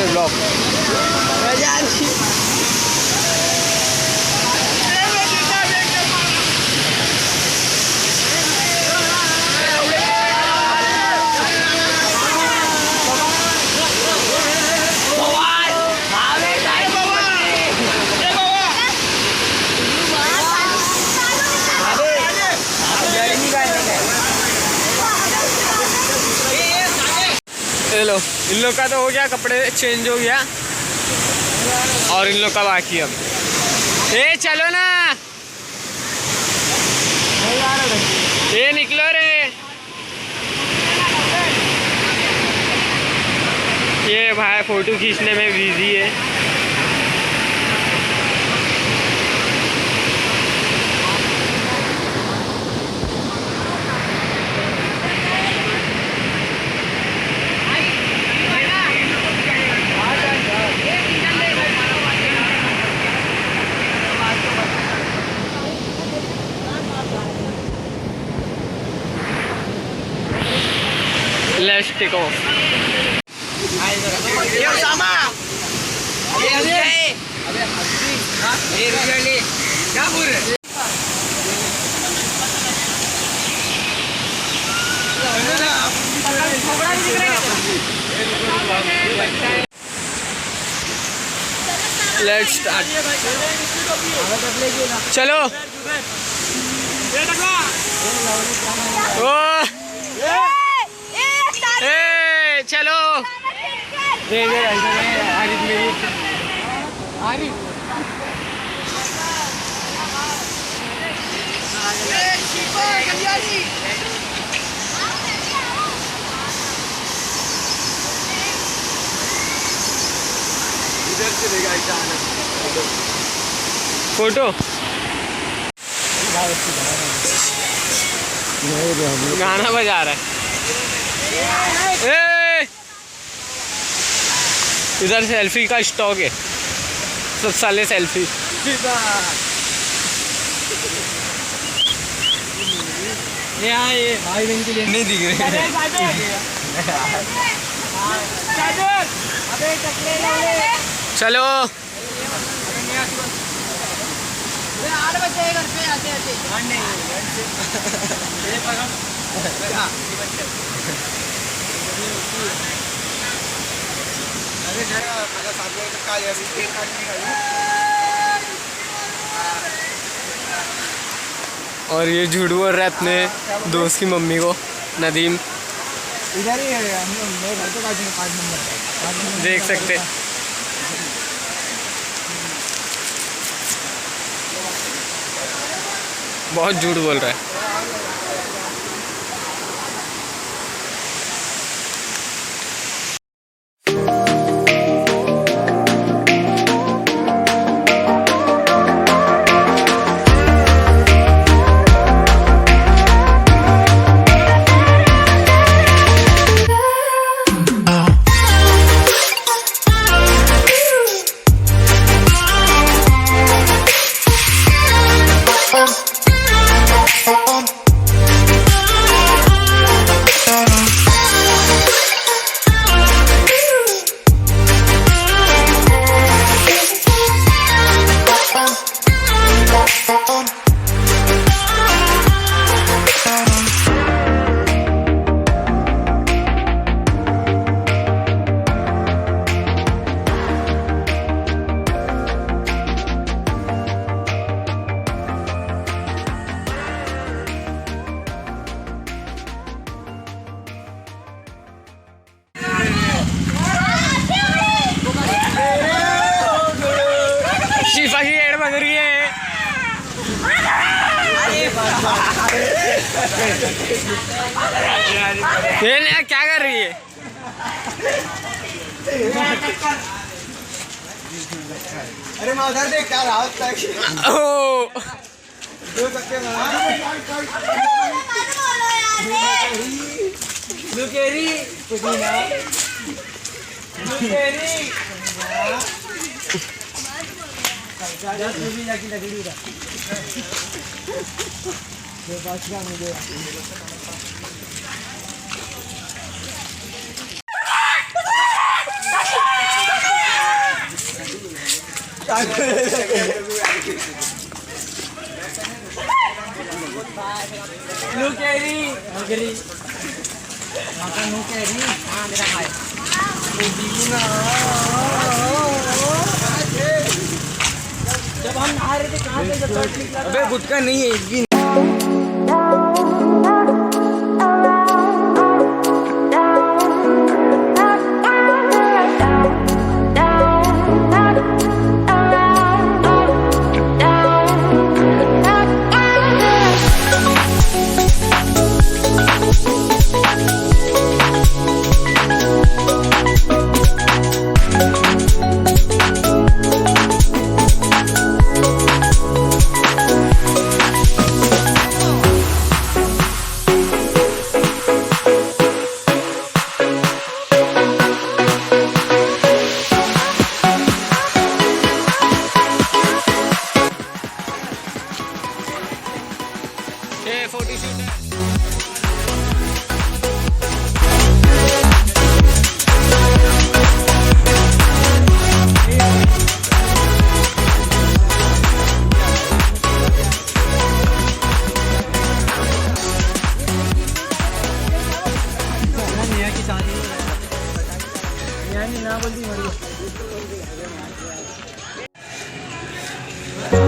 है ब्लॉग। लो इन लोग का तो हो गया, कपड़े चेंज हो गया और इन लोग का बाकी अब। ए चलो ना, ये निकलो रे। ये भाई फोटो खींचने में बिजी है। Let's take off. Let's start. चलो। चलो फोटो गाना बजा रहा है। इधर सेल्फी का स्टॉक है, सब साले सेल्फी। ये भाई बहन के लिए नहीं दिख रहे। चलो 8 बजे घर पे आते और ये झूठ बोल रहा है अपने दोस्त की मम्मी को, नदीम। इधर ही है, घर तो 5 नंबर देख सकते। बहुत झूठ बोल रहा है। शिफा की एड बन रही है। ये क्या कर रही है? अरे माधर देख क्या राहत तक। ओ लुकेरी पुदीना लुकेरी जाकी लगी उधर ये बात का मुझे नु कैरी जब हम नहा रहे थे कहाँ से जब शॉट निकला? अबे गुटका नहीं है एक भी।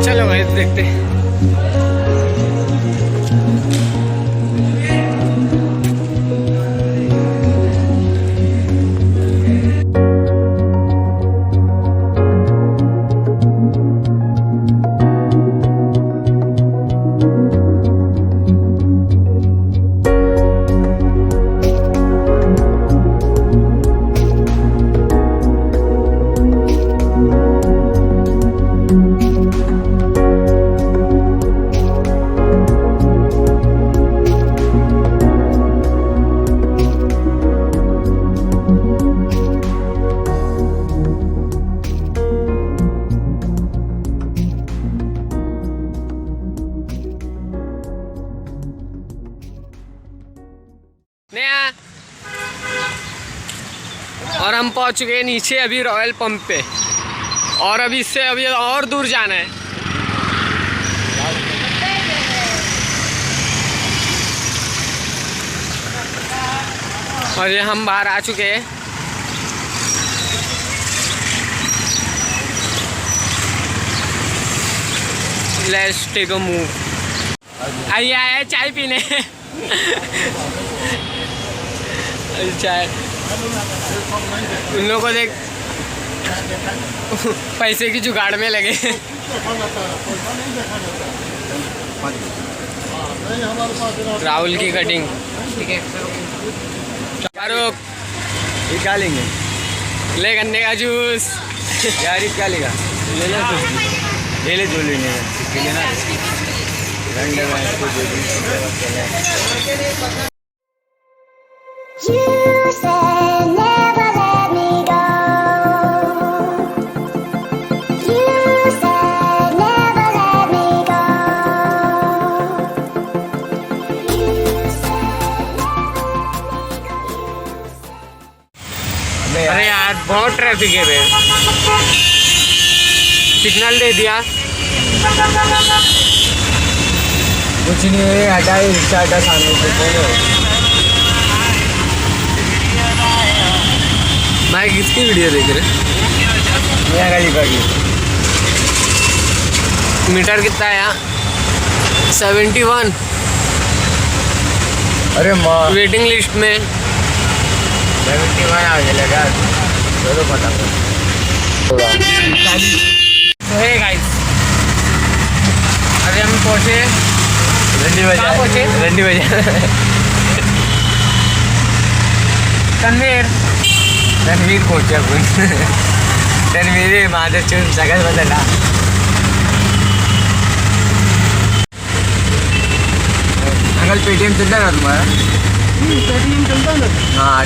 चलो भाई देखते हैं। और हम पहुंच चुके हैं नीचे अभी रॉयल पंप पे, और अभी इससे अभी और दूर जाना है। और ये हम बाहर आ चुके हैं। Let's take a move. आइए आए चाय पीने। चाय उन लोगों को देख पैसे की जुगाड़ में लगे। राहुल की कटिंग ठीक है। क्या लेंगे? ले गन्ने का जूस यार। क्या लेगा? ले ले जो लेने अरे यार बहुत ट्रैफिक है बे। सिग्नल दे दिया कुछ नहीं है। हटा रिक्शा हटा सामने से। भाई किसकी वीडियो देख रहे? मेरा गाड़ी का। मीटर कितना है यहाँ? 71। अरे माँ वेटिंग लिस्ट में 71 आ गया। चलो पता है गाइस। अरे हम पहुँचे रंडी बाजार। रणवीर पहुँचे आपण। रणवीर माझं चून सगळ्यात बदलला। अंकल पेटीएम चलता ना तुम्हारा? पेटीएम चलता ना। हाँ